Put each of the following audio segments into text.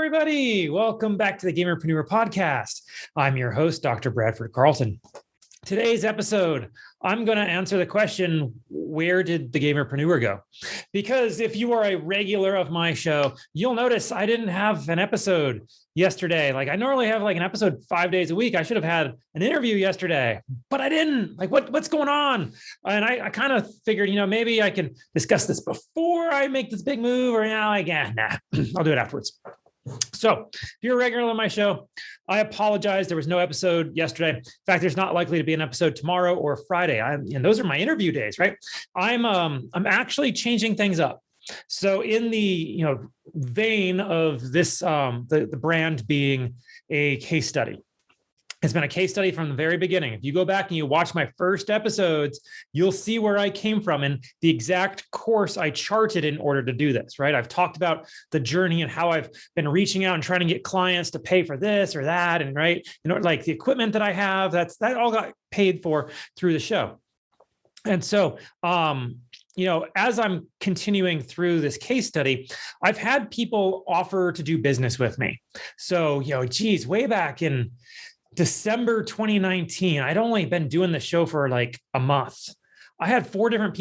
everybody. Welcome back to the Gamerpreneur Podcast. I'm your host, Dr. Bradford Carlton. Today's episode, I'm going to answer the question, where did the Gamerpreneur go? Because if you are a regular of my show, you'll notice I didn't have an episode yesterday. Like I normally have like an episode 5 days a week. I should have had an interview yesterday, but I didn't. Like what's going on? And I kind of figured, maybe I can discuss this before I make this big move, or nah, I'll do it afterwards. So if you're a regular on my show, I apologize. There was no episode yesterday. In fact, there's not likely to be an episode tomorrow or Friday. And those are my interview days, right? I'm actually changing things up. So in the vein of this, the brand being a case study. It's been a case study from the very beginning. If you go back and you watch my first episodes, you'll see where I came from and the exact course I charted in order to do this, right? I've talked about the journey and how I've been reaching out and trying to get clients to pay for this or that. And right, like the equipment that I have, that all got paid for through the show. And so, as I'm continuing through this case study, I've had people offer to do business with me. So, way back in December 2019, I'd only been doing the show for like a month. I had four different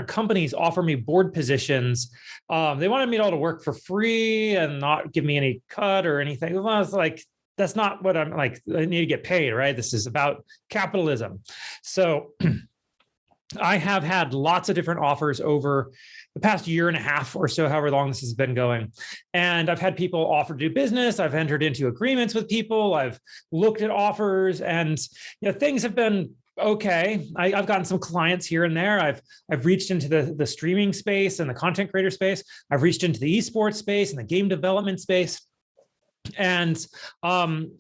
companies offer me board positions. They wanted me all to work for free and not give me any cut or anything. Well, I was like, that's not what I'm like. I need to get paid, right? This is about capitalism. So I have had lots of different offers over the past year and a half or so, however long this has been going. And I've had people offer to do business. I've entered into agreements with people. I've looked at offers and, things have been okay. I've gotten some clients here and there. I've reached into the streaming space and the content creator space. I've reached into the esports space and the game development space. And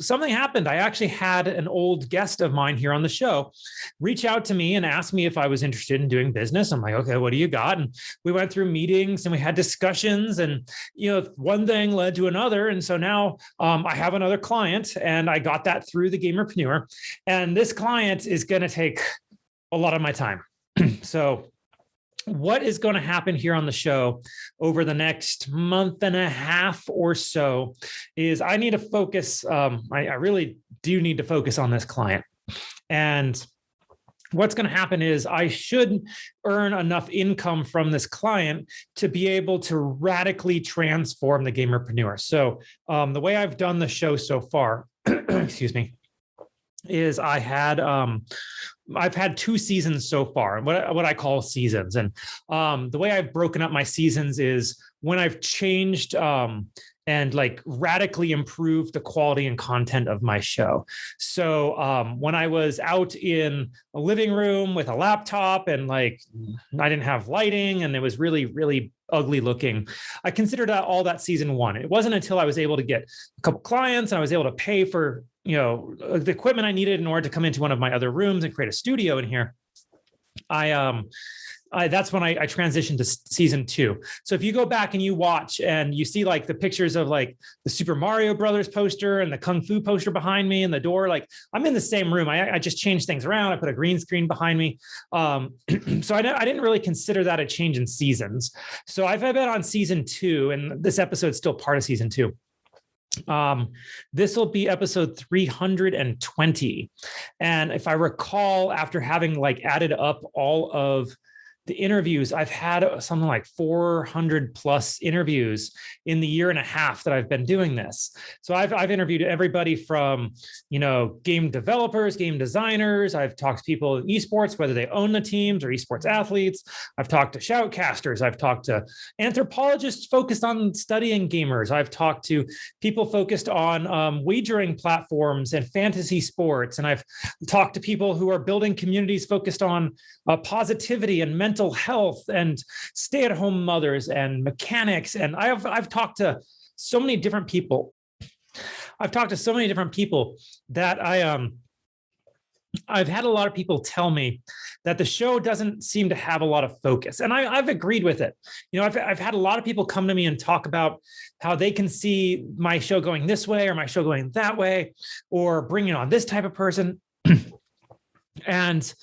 something happened. I actually had an old guest of mine here on the show reach out to me and ask me if I was interested in doing business. I'm like, okay, what do you got? And we went through meetings and we had discussions and, one thing led to another. And so now I have another client and I got that through the Gamerpreneur. And this client is going to take a lot of my time. So what is going to happen here on the show over the next month and a half or so is I need to focus. I really do need to focus on this client. And what's going to happen is I should earn enough income from this client to be able to radically transform the Gamerpreneur. So the way I've done the show so far, excuse me, is I've had 2 seasons so far, what I call seasons. And the way I've broken up my seasons is when I've changed and like radically improved the quality and content of my show. So when I was out in a living room with a laptop and like I didn't have lighting and it was really, really ugly looking, I considered all that season 1. It wasn't until I was able to get a couple clients and I was able to pay for the equipment I needed in order to come into one of my other rooms and create a studio in here. That's when I transitioned to season 2. So if you go back and you watch and you see like the pictures of like the Super Mario Brothers poster and the Kung Fu poster behind me and the door, like I'm in the same room. I just changed things around. I put a green screen behind me. So I didn't really consider that a change in seasons. So I've been on season 2 and this episode's still part of season 2. This will be episode 320. And if I recall, after having like added up all of the interviews, I've had something like 400 plus interviews in the year and a half that I've been doing this. So I've interviewed everybody from, game developers, game designers. I've talked to people in esports, whether they own the teams or esports athletes. I've talked to shoutcasters. I've talked to anthropologists focused on studying gamers. I've talked to people focused on wagering platforms and fantasy sports. And I've talked to people who are building communities focused on positivity and mental health and stay-at-home mothers and mechanics. And I've talked to so many different people. That I've had a lot of people tell me that the show doesn't seem to have a lot of focus. And I've agreed with it. I've had a lot of people come to me and talk about how they can see my show going this way or my show going that way, or bringing on this type of person. And,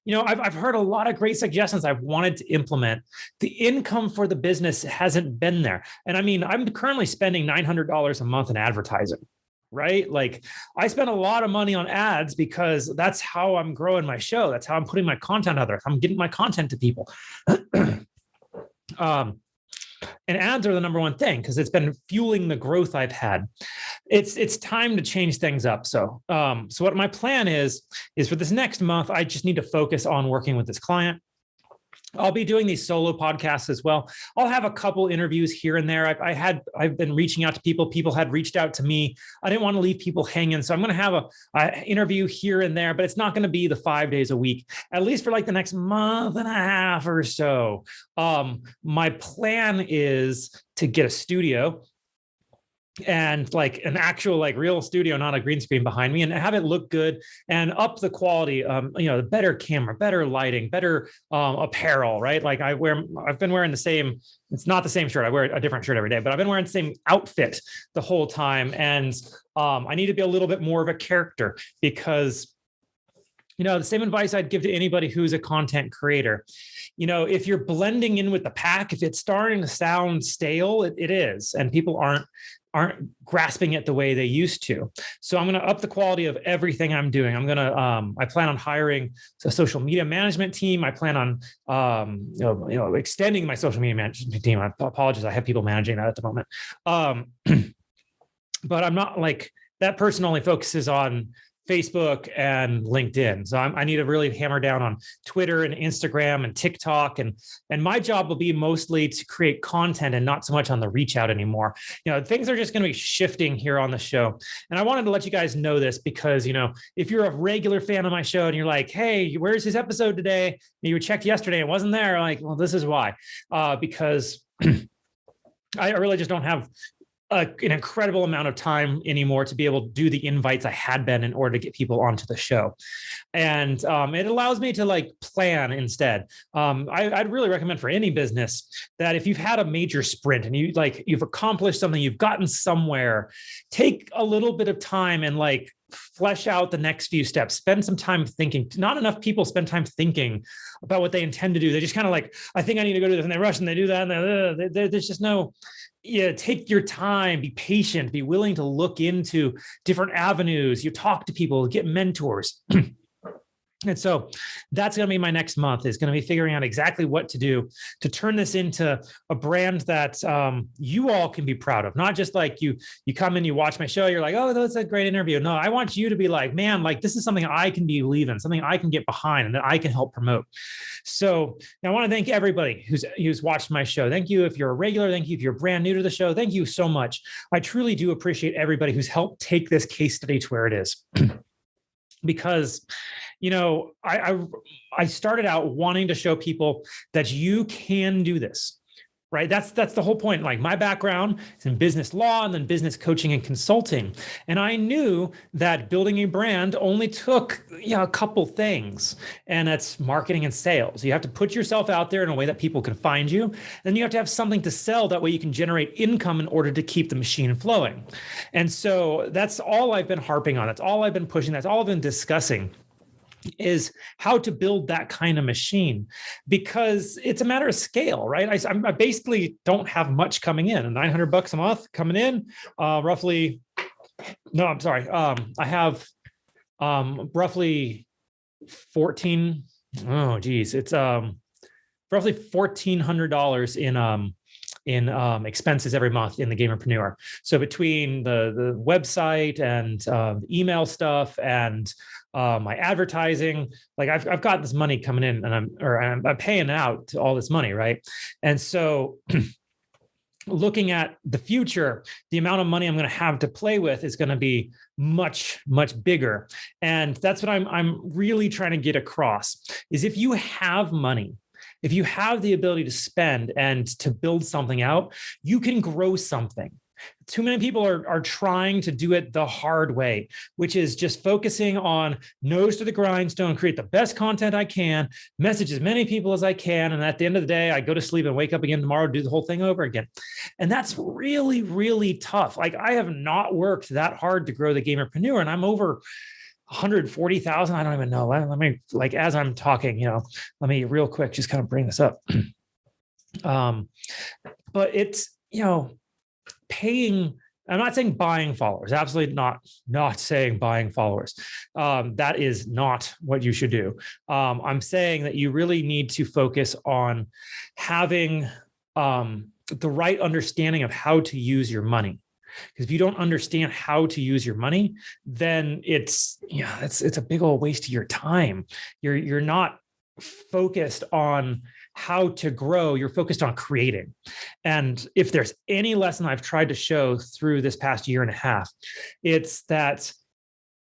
I've heard a lot of great suggestions I've wanted to implement. The income for the business hasn't been there. And I mean, I'm currently spending $900 a month in advertising, right? Like I spend a lot of money on ads because that's how I'm growing my show. That's how I'm putting my content out there. I'm getting my content to people. And ads are the number one thing because it's been fueling the growth I've had. It's time to change things up. So what my plan is for this next month, I just need to focus on working with this client. I'll be doing these solo podcasts as well. I'll have a couple interviews here and there. I've been reaching out to people. People had reached out to me. I didn't want to leave people hanging. So I'm going to have a interview here and there, but it's not going to be the 5 days a week, at least for like the next month and a half or so. My plan is to get a studio and like an actual like real studio, not a green screen behind me, and have it look good and up the quality. The better camera, better lighting, better apparel, right? Like I've been wearing the same. It's not the same shirt. I wear a different shirt every day, but I've been wearing the same outfit the whole time, and I need to be a little bit more of a character because. The same advice I'd give to anybody who's a content creator. If you're blending in with the pack, if it's starting to sound stale, it is, and people aren't grasping it the way they used to. So I'm going to up the quality of everything I'm doing. I plan on hiring a social media management team. I plan on, extending my social media management team. I apologize. I have people managing that at the moment. But I'm not like that person only focuses on Facebook and LinkedIn. So I need to really hammer down on Twitter and Instagram and TikTok. And my job will be mostly to create content and not so much on the reach out anymore. Things are just going to be shifting here on the show. And I wanted to let you guys know this because, if you're a regular fan of my show and you're like, hey, where's his episode today? And you checked yesterday, it wasn't there. Like, well, this is why, because I really just don't have an incredible amount of time anymore to be able to do the invites I had been in order to get people onto the show. And it allows me to like plan instead. I'd really recommend for any business that if you've had a major sprint and you've accomplished something, you've gotten somewhere, take a little bit of time and like flesh out the next few steps, spend some time thinking. Not enough people spend time thinking about what they intend to do. They just kind of like, I think I need to go do this, and they rush and they do that. And there's just no, take your time, be patient, be willing to look into different avenues. You talk to people, get mentors. And so that's going to be my next month, is going to be figuring out exactly what to do to turn this into a brand that you all can be proud of. Not just like you come in, you watch my show, you're like, oh, that's a great interview. No, I want you to be like, man, like this is something I can believe in, something I can get behind and that I can help promote. So I want to thank everybody who's watched my show. Thank you if you're a regular. Thank you if you're brand new to the show. Thank you so much. I truly do appreciate everybody who's helped take this case study to where it is. Because I started out wanting to show people that you can do this, right? That's the whole point. Like my background is in business law and then business coaching and consulting. And I knew that building a brand only took a couple things, and that's marketing and sales. You have to put yourself out there in a way that people can find you. Then you have to have something to sell. That way you can generate income in order to keep the machine flowing. And so that's all I've been harping on. That's all I've been pushing. That's all I've been discussing, is how to build that kind of machine, because it's a matter of scale, right? I basically don't have much coming in. $900 a month coming in, roughly. No, I'm sorry. I have roughly 14. Oh, geez, it's roughly $1,400 in expenses every month in the Gamerpreneur. So between the website and email stuff and my advertising, like I've got this money coming in, and I'm paying out all this money, right? And so looking at the future, the amount of money I'm going to have to play with is going to be much, much bigger. And that's what I'm really trying to get across, is if you have money, if you have the ability to spend and to build something out, you can grow something. Too many people are trying to do it the hard way, which is just focusing on nose to the grindstone, create the best content I can, message as many people as I can. And at the end of the day, I go to sleep and wake up again tomorrow, do the whole thing over again. And that's really, really tough. Like I have not worked that hard to grow the Gamerpreneur, and I'm over 140,000. I don't even know. Let me, like, as I'm talking, let me real quick just kind of bring this up. But it's, paying. I'm not saying buying followers. Absolutely not saying buying followers. That is not what you should do. I'm saying that you really need to focus on having the right understanding of how to use your money. Because if you don't understand how to use your money, then it's a big old waste of your time. You're not focused on how to grow, you're focused on creating. And if there's any lesson I've tried to show through this past year and a half, it's that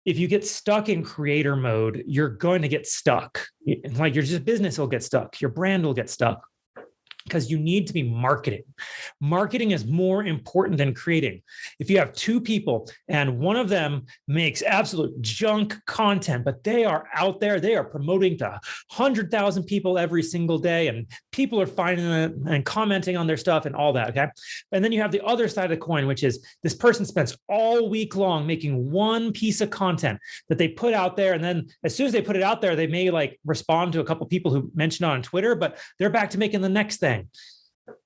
if you get stuck in creator mode, you're going to get stuck. Like your business will get stuck, your brand will get stuck. Because you need to be marketing. Marketing is more important than creating. If you have two people and one of them makes absolute junk content, but they are out there, they are promoting to 100,000 people every single day, and people are finding it and commenting on their stuff and all that, okay? And then you have the other side of the coin, which is this person spends all week long making one piece of content that they put out there. And then as soon as they put it out there, they may like respond to a couple people who mentioned on Twitter, but they're back to making the next thing.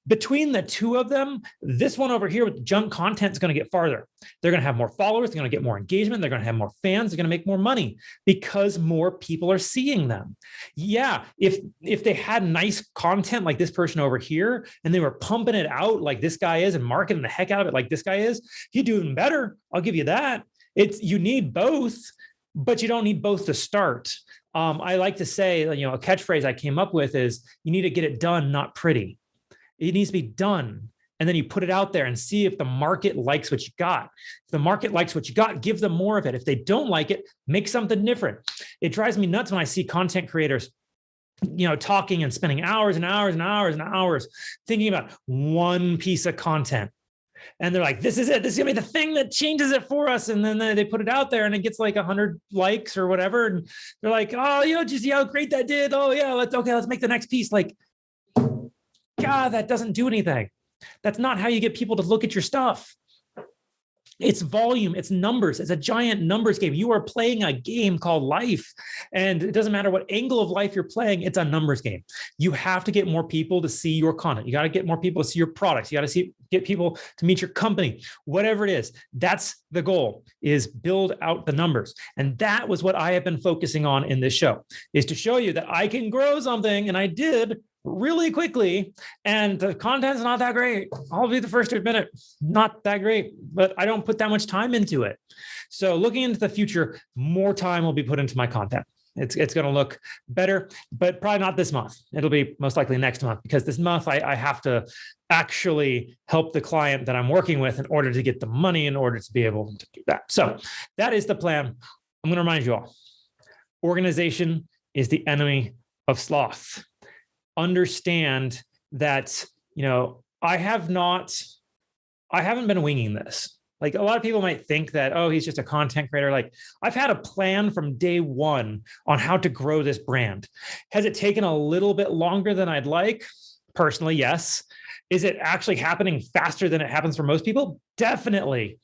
Between the two of them, this one over here with junk content is going to get farther. They're going to have more followers. They're going to get more engagement. They're going to have more fans. They're going to make more money because more people are seeing them. Yeah, if they had nice content like this person over here and they were pumping it out like this guy is and marketing the heck out of it like this guy is, he'd do even better. I'll give you that. You need both, but you don't need both to start. I like to say, a catchphrase I came up with is you need to get it done, not pretty. It needs to be done. And then you put it out there and see if the market likes what you got. If the market likes what you got, give them more of it. If they don't like it, make something different. It drives me nuts when I see content creators, talking and spending hours and hours and hours and hours thinking about one piece of content. And they're like, this is it. This is going to be the thing that changes it for us. And then they put it out there and it gets like 100 likes or whatever. And they're like, oh, just see how great that did. Oh, yeah, let's make the next piece. Like, God, that doesn't do anything. That's not how you get people to look at your stuff. It's volume, it's numbers, it's a giant numbers game. You are playing a game called life. And it doesn't matter what angle of life you're playing, it's a numbers game. You have to get more people to see your content. You got to get more people to see your products. You got to get people to meet your company, whatever it is. That's the goal, is build out the numbers. And that was what I have been focusing on in this show, is to show you that I can grow something. And I did really quickly, and the content's not that great. I'll be the first to admit it, not that great, but I don't put that much time into it. So looking into the future, more time will be put into my content. It's going to look better, but probably not this month. It'll be most likely next month, because this month I have to actually help the client that I'm working with in order to get the money in order to be able to do that. So that is the plan. I'm going to remind you all, organization is the enemy of sloth. Understand that, I haven't been winging this. Like, a lot of people might think that, oh, he's just a content creator. Like, I've had a plan from day one on how to grow this brand. Has it taken a little bit longer than I'd like? Personally, yes. Is it actually happening faster than it happens for most people? Definitely.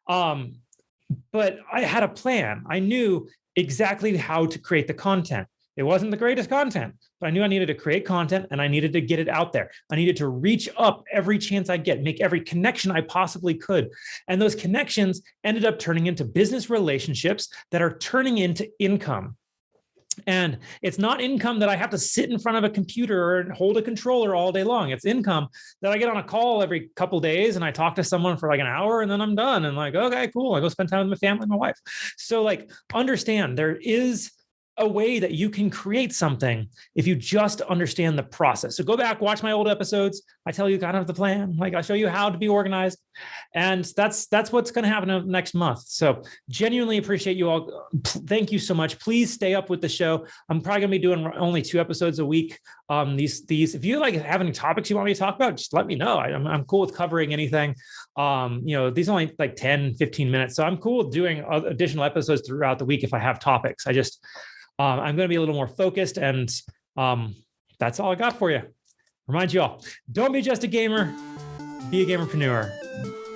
But I had a plan. I knew exactly how to create the content. It wasn't the greatest content, but I knew I needed to create content and I needed to get it out there. I needed to reach up every chance I get, make every connection I possibly could. And those connections ended up turning into business relationships that are turning into income. And it's not income that I have to sit in front of a computer and hold a controller all day long. It's income that I get on a call every couple of days and I talk to someone for like an hour and then I'm done. And like, okay, cool. I go spend time with my family and my wife. So like, understand there is a way that you can create something if you just understand the process. So go back, watch my old episodes. I tell you kind of the plan. Like, I show you how to be organized. And that's what's going to happen next month. So genuinely appreciate you all. Thank you so much. Please stay up with the show. I'm probably going to be doing only 2 episodes a week. These, if you have any topics you want me to talk about, just let me know. I'm cool with covering anything. These are only like 10, 15 minutes. So I'm cool with doing additional episodes throughout the week if I have topics. I'm going to be a little more focused, and that's all I got for you. Remind you all, don't be just a gamer, be a gamerpreneur.